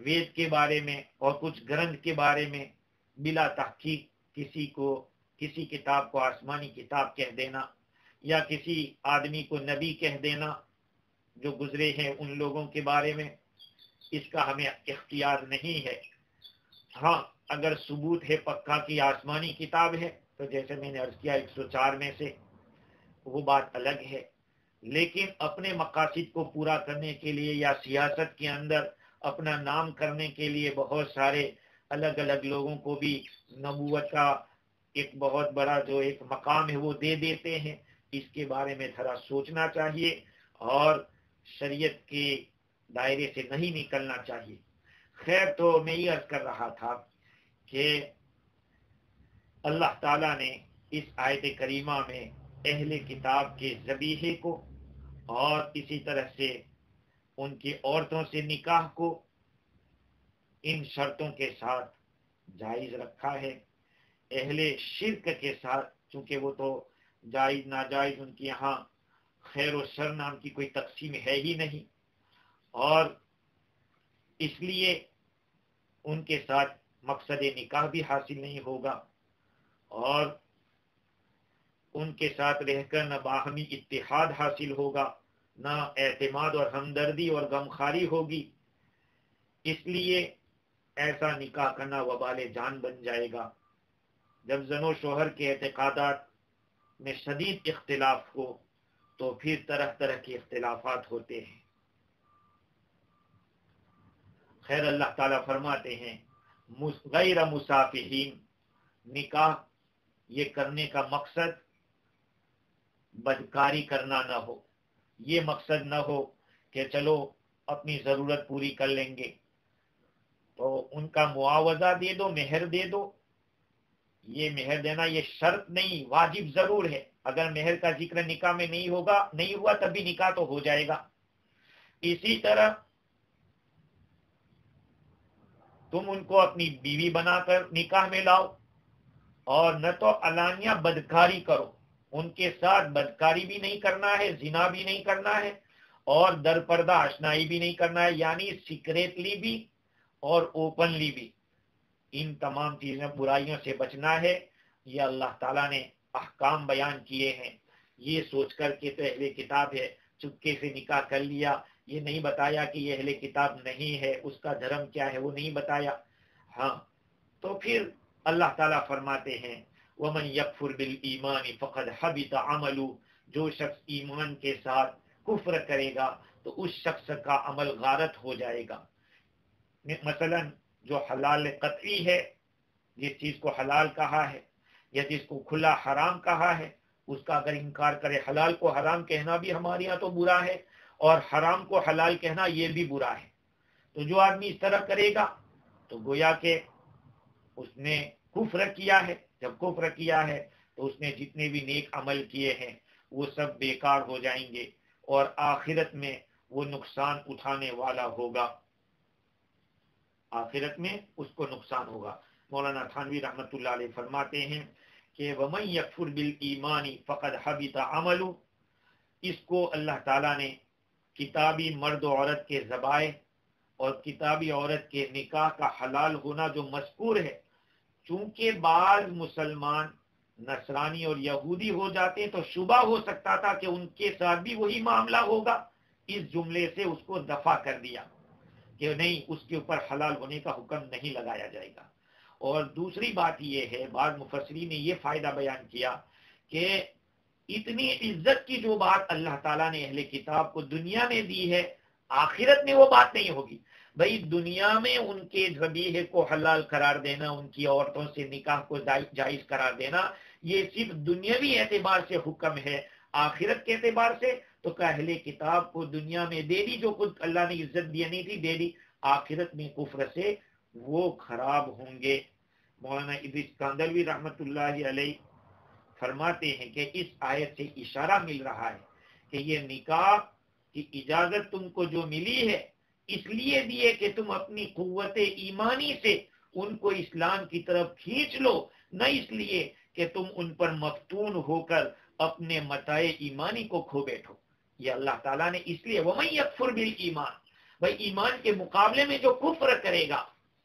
[SPEAKER 1] وید کے بارے میں اور کچھ گرنتھ کے بارے میں بلا تحقیق کسی کتاب کو آسمانی کتاب کہہ دینا یا کسی آدمی کو نبی کہہ دینا جو گزرے ہیں ان لوگوں کے بارے میں، اس کا ہمیں اختیار نہیں ہے. ہاں اگر ثبوت ہے پکا کی آسمانی کتاب ہے تو جیسے میں نے عرض کیا 104 میں سے وہ بات الگ ہے. لیکن اپنے مقاصد کو پورا کرنے کے لیے یا سیاست کے اندر اپنا نام کرنے کے لیے بہت سارے الگ الگ لوگوں کو بھی نبوت کا ایک بہت بڑا جو ایک مقام ہے وہ دے دیتے ہیں. اس کے بارے میں تھوڑا سوچنا چاہیے اور شریعت کے دائرے سے نہیں نکلنا چاہیے. خیر تو میں یہ عرض کر رہا تھا کہ اللہ تعالیٰ نے اس آیت کریمہ میں اہل کتاب کے ذبیحے کو اور اسی طرح سے ان کی عورتوں سے نکاح کو ان شرطوں کے ساتھ جائز رکھا ہے. اہل شرک کے ساتھ چونکہ وہ تو جائز ناجائز ان کے یہاں خیر و شر نام کی کوئی تقسیم ہے ہی نہیں، اور اس لیے ان کے ساتھ مقصد نکاح بھی حاصل نہیں ہوگا اور ان کے ساتھ رہ کر نہ باہمی اتحاد حاصل ہوگا، نہ اعتماد اور ہمدردی اور غمخواری ہوگی. اس لیے ایسا نکاح کرنا وبال جان بن جائے گا. جب زن و شوہر کے اعتقادات میں شدید اختلاف ہو تو پھر طرح طرح کے اختلافات ہوتے ہیں. خیر اللہ تعالیٰ فرماتے ہیں غیر مسافحین، نکاح یہ کرنے کا مقصد بدکاری کرنا نہ ہو. یہ مقصد نہ ہو کہ چلو اپنی ضرورت پوری کر لیں گے تو ان کا معاوضہ دے دو، مہر دے دو. یہ مہر دینا یہ شرط نہیں، واجب ضرور ہے. اگر مہر کا ذکر نکاح میں نہیں ہوا تب بھی نکاح تو ہو جائے گا. اسی طرح تم ان کو اپنی بیوی بنا کر نکاح میں لاؤ اور نہ تو علانیہ بدکاری کرو، ان کے ساتھ بدکاری بھی نہیں کرنا ہے، زنا بھی نہیں کرنا ہے اور در پردہ آشنائی بھی نہیں کرنا ہے، یعنی سیکریٹلی بھی اور اوپنلی بھی. ان تمام چیزیں برائیوں سے بچنا ہے. یہ اللہ تعالیٰ نے احکام بیان کیے ہیں. یہ سوچ کر کہ تو اہل کتاب ہے چپکے سے نکاح کر لیا، یہ نہیں بتایا کہ یہ اہل کتاب نہیں ہے، اس کا دھرم کیا ہے وہ نہیں بتایا. ہاں تو پھر اللہ تعالیٰ فرماتے ہیں وَمَنْ يَكْفُرْ بِالْإِيمَانِ فَقَدْ حَبِطَ عَمَلُهُ، جو شخص ایمان کے ساتھ کفر کرے گا تو اس شخص کا عمل غارت ہو جائے گا. مثلا جو حلال قطعی ہے، جس چیز کو حلال کہا ہے یا جس کو کھلا حرام کہا ہے، اس کا اگر انکار کرے، حلال کو حرام کہنا بھی ہمارے یہاں تو برا ہے اور حرام کو حلال کہنا یہ بھی برا ہے. تو جو آدمی اس طرح کرے گا تو گویا کہ اس نے کفر کیا ہے. جب کفر کیا ہے تو اس نے جتنے بھی نیک عمل کیے ہیں وہ سب بیکار ہو جائیں گے اور آخرت میں وہ نقصان اٹھانے والا ہوگا. آخرت میں اس کو نقصان ہوگا. مولانا تھانوی رحمت اللہ علیہ فرماتے ہیں کہ وَمَنْ يَكْفُرْ بِالْإِيمَانِ فَقَدْ حَبِطَ عَمَلُهُ، اس کو اللہ تعالیٰ نے کتابی مرد و عورت کے ذبائح اور کتابی عورت کے نکاح کا حلال ہونا جو مذکور ہے، چونکہ بعض مسلمان نصرانی اور یہودی ہو جاتے تو شبہ ہو سکتا تھا کہ ان کے ساتھ بھی وہی معاملہ ہوگا، اس جملے سے اس کو دفع کر دیا کہ نہیں، اس کے اوپر حلال ہونے کا حکم نہیں لگایا جائے گا. اور دوسری بات یہ ہے، بعض مفسرین نے یہ فائدہ بیان کیا کہ اتنی عزت کی جو بات اللہ تعالیٰ نے اہل کتاب کو دنیا میں دی ہے، آخرت میں وہ بات نہیں ہوگی. بھئی دنیا میں ان کے ذبیحے کو حلال قرار دینا، ان کی عورتوں سے نکاح کو جائز قرار دینا، یہ صرف دنیاوی اعتبار سے حکم ہے. آخرت کے اعتبار سے تو اہل کتاب کو دنیا میں دے دی جو خود اللہ نے عزت دینی تھی دے دی، آخرت میں کفر سے وہ خراب ہوں گے۔ مولانا ادریس کاندلوی رحمت اللہ علیہ فرماتے ہیں کہ اس آیت سے اشارہ مل رہا ہے کہ یہ نکاح کی اجازت تم کو جو ملی ہے اس لیے دیے کہ تم اپنی قوت ایمانی سے ان کو اسلام کی طرف کھینچ لو، نہ اس لیے کہ تم ان پر مفتون ہو کر اپنے متاع ایمانی کو کھو بیٹھو۔ یہ اللہ تعالیٰ نے اس لیے وَمَن يَكْفُرْ بِالْإِيمَانِ، بھائی ایمان کے مقابلے میں جو کفر کرے گا،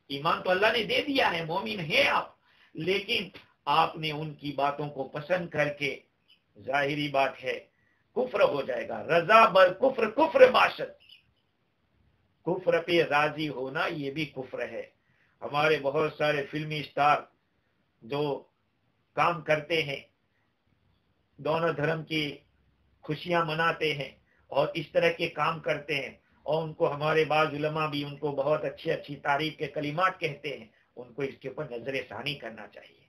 [SPEAKER 1] ایمان تو اللہ نے دے دیا ہے، مومن ہے آپ، لیکن آپ نے ان کی باتوں کو پسند کر کے، ظاہری بات ہے کفر ہو جائے گا۔ رضا بر کفر کفر باشد، کفر پہ راضی ہونا یہ بھی کفر ہے۔ ہمارے بہت سارے فلمی اسٹار جو کام کرتے ہیں، دونوں دھرم کی خوشیاں مناتے ہیں اور اس طرح کے کام کرتے ہیں، اور ان کو ہمارے بعض علماء بھی ان کو بہت اچھی اچھی تعریف کے کلمات کہتے ہیں، ان کو اس کے اوپر نظر ثانی کرنا چاہیے،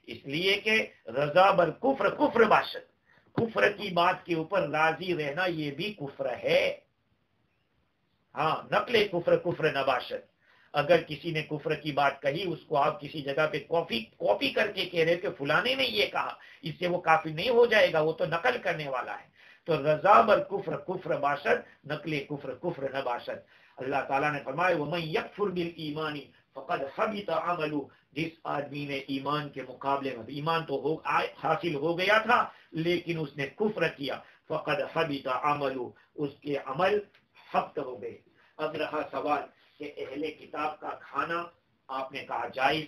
[SPEAKER 1] اس لیے کہ رضا بر کفر کفر باشد، کفر کی بات کے اوپر راضی رہنا یہ بھی کفر ہے۔ ہاں، نقل کفر کفر نباشد، اگر کسی نے کفر کی بات کہی، اس کو آپ کسی جگہ پہ کاپی کر کے کہہ رہے کہ فلانے نے یہ کہا، اس سے وہ کافی نہیں ہو جائے گا، وہ تو نقل کرنے والا ہے۔ تو رضا بر کفر کفر باشد، نقل کفر کفر نباشد۔ اللہ تعالیٰ نے فرمایا وَمَن يَكْفُرْ بِالْإِيمَانِ فَقَدْ حَبِطَ عَمَلُهُ، جس آدمی نے ایمان کے مقابلے میں، ایمان تو حاصل ہو گیا تھا لیکن اس نے کفر کیا، فَقَدْ حَبِطَ عَمَلُهُ، اس کے عمل حبط ہو گئے۔ اب رہا سوال کہ اہل کتاب کا کھانا آپ نے کہا جائز،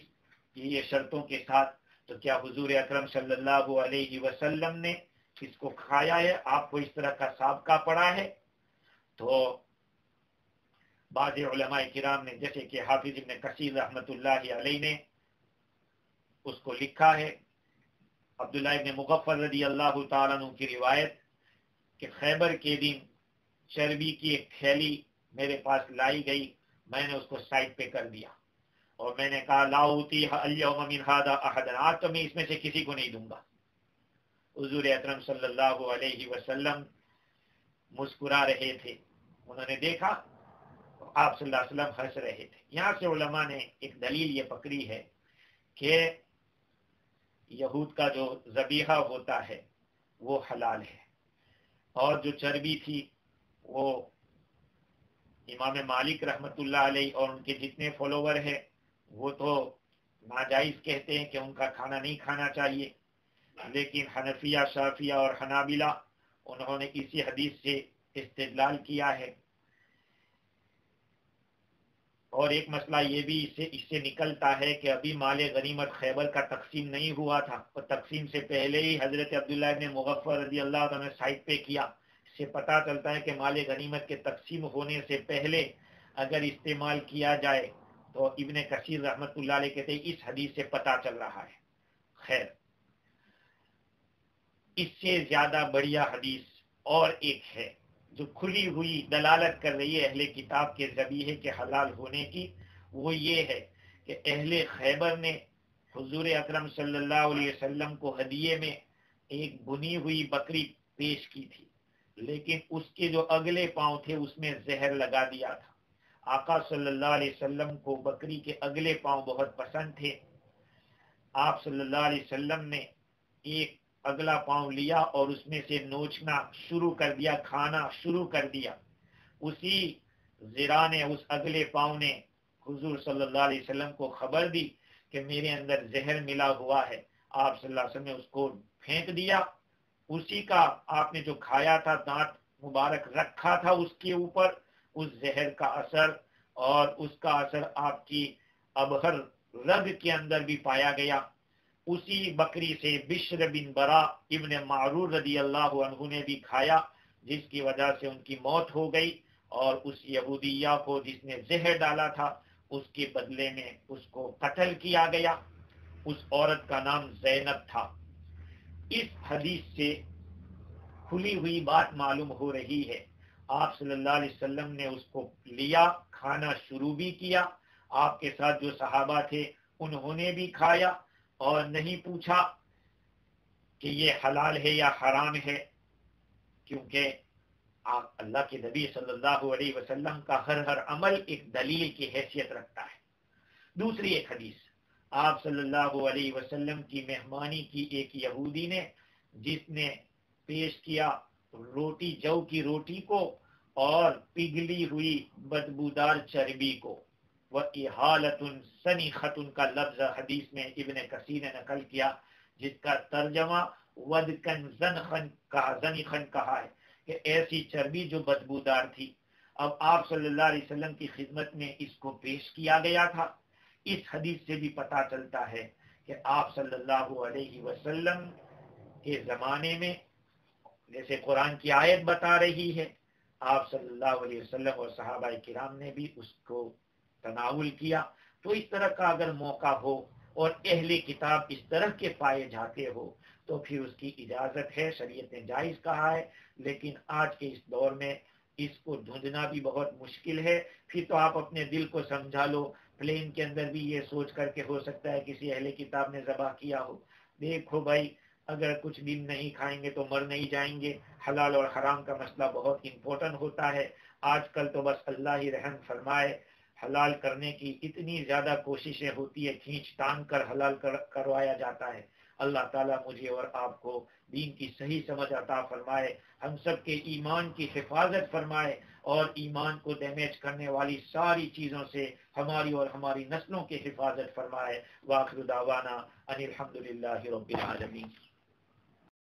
[SPEAKER 1] یہ شرطوں کے ساتھ، تو کیا حضور اکرم صلی اللہ علیہ وسلم نے اس کو کھایا ہے؟ آپ کو اس طرح کا سابقہ پڑا ہے؟ تو بعض علماء کرام نے، جیسے کہ حافظ ابن کثیر رحمت اللہ علیہ نے اس کو لکھا ہے، عبداللہ ابن مغفر رضی اللہ تعالیٰ عنہ کی روایت کہ خیبر کے دن چربی کی ایک تھیلی میرے پاس لائی گئی، میں نے اس کو سائڈ پہ کر دیا اور میں نے کہا لا اوتی اليوم من هذا احد، آج تو میں اس میں سے کسی کو نہیں دوں گا۔ حضور اکرم صلی اللہ علیہ وسلم مسکرا رہے تھے، انہوں نے دیکھا آپ صلی اللہ علیہ وسلم ہنس رہے تھے۔ یہاں سے علماء نے ایک دلیل یہ پکڑی ہے کہ یہود کا جو ذبیحہ ہوتا ہے وہ حلال ہے، اور جو چربی تھی وہ امام مالک رحمت اللہ علیہ اور ان کے جتنے فالوور ہیں وہ تو ناجائز کہتے ہیں کہ ان کا کھانا نہیں کھانا چاہیے، لیکن حنفیہ، شافعیہ اور حنابلہ انہوں نے اسی حدیث سے استدلال کیا ہے۔ اور ایک مسئلہ یہ بھی اس سے نکلتا ہے کہ ابھی مال غنیمت خیبر کا تقسیم نہیں ہوا تھا، اور تقسیم سے پہلے ہی حضرت عبداللہ ابن مغفر رضی اللہ عنہ نے سائڈ پہ کیا۔ اس سے پتہ چلتا ہے کہ مال غنیمت کے تقسیم ہونے سے پہلے اگر استعمال کیا جائے تو ابن کثیر رحمت اللہ علیہ کہتے ہیں اس حدیث سے پتہ چل رہا ہے۔ خیر، اس سے زیادہ بڑھیا حدیث اور ایک ہے جو کھلی ہوئی دلالت کر رہی ہے اہل کتاب کے ذبیحے کے حلال ہونے کی، وہ یہ ہے کہ اہل خیبر نے حضور اکرم صلی اللہ علیہ وسلم کو ہدیے میں ایک بنی ہوئی بکری پیش کی تھی، لیکن اس کے جو اگلے پاؤں تھے اس میں زہر لگا دیا تھا۔ آقا صلی اللہ علیہ وسلم کو بکری کے اگلے پاؤں بہت پسند تھے، آپ صلی اللہ علیہ وسلم نے ایک اگلا پاؤں لیا اور اس میں سے نوچنا شروع کر دیا، کھانا شروع کر دیا۔ اسی ذرا نے، اس اگلے پاؤں نے حضور صلی اللہ علیہ وسلم کو خبر دی کہ میرے اندر زہر ملا ہوا ہے۔ آپ صلی اللہ علیہ وسلم نے اس کو پھینک دیا، اسی کا آپ نے جو کھایا تھا، دانت مبارک رکھا تھا اس کے اوپر، اس زہر کا اثر اور اس کا اثر آپ کی ابہر رگ کے اندر بھی پایا گیا۔ اسی بکری سے بشر بن برا ابن معرور رضی اللہ عنہ نے بھی کھایا، جس کی وجہ سے ان کی موت ہو گئی، اور اس یہودیہ کو جس نے زہر ڈالا تھا اس کے بدلے میں اس کو قتل کیا گیا۔ اس عورت کا نام زینب تھا۔ اس حدیث سے کھلی ہوئی بات معلوم ہو رہی ہے، آپ صلی اللہ علیہ وسلم نے اس کو لیا، کھانا شروع بھی کیا، آپ کے ساتھ جو صحابہ تھے انہوں نے بھی کھایا اور نہیں پوچھا کہ یہ حلال ہے یا حرام ہے۔ کیونکہ آپ اللہ کے نبی صلی اللہ علیہ وسلم کا ہر عمل ایک دلیل کی حیثیت رکھتا ہے۔ دوسری ایک حدیث، آپ صلی اللہ علیہ وسلم کی مہمانی کی ایک یہودی نے، جس نے پیش کیا روٹی، جو کی روٹی کو اور پگھلی ہوئی بدبودار چربی کو، وَإِحَالَةٌ سَنِخَةٌ کا لفظ حدیث میں ابن کثیر نے نقل کیا، جس کا ترجمہ ودکن زنخن کہا ہے کہ ایسی چربی جو بدبودار تھی۔ اب آپ صلی اللہ علیہ وسلم کی خدمت میں اس کو پیش کیا گیا تھا۔ اس حدیث سے بھی پتہ چلتا ہے کہ آپ صلی اللہ علیہ وسلم کے زمانے میں، جیسے قرآن کی آیت بتا رہی ہے، آپ صلی اللہ علیہ وسلم اور صحابہ کرام نے بھی اس کو تناول کیا۔ تو اس طرح کا اگر موقع ہو اور اہل کتاب اس طرح کے پائے جاتے ہو تو پھر اس کی اجازت ہے، شریعت نے جائز کہا ہے۔ لیکن آج کے اس دور میں اس کو ڈھونڈنا بھی بہت مشکل ہے۔ پھر تو آپ اپنے دل کو سمجھا لو، پلین کے اندر بھی یہ سوچ کر کے ہو سکتا ہے کسی اہل کتاب نے ذبح کیا ہو۔ دیکھو بھائی، اگر کچھ دن نہیں کھائیں گے تو مر نہیں جائیں گے۔ حلال اور حرام کا مسئلہ بہت امپورٹنٹ ہوتا ہے۔ آج کل تو بس اللہ ہی رحم فرمائے، حلال کرنے کی اتنی زیادہ کوششیں ہوتی ہے، کھینچ تان کر حلال کروایا جاتا ہے۔ اللہ تعالیٰ مجھے اور آپ کو دین کی صحیح سمجھ عطا فرمائے، ہم سب کے ایمان کی حفاظت فرمائے، اور ایمان کو ڈیمیج کرنے والی ساری چیزوں سے ہماری اور ہماری نسلوں کی حفاظت فرمائے۔ وآخر دعوانا ان الحمدللہ رب العالمین۔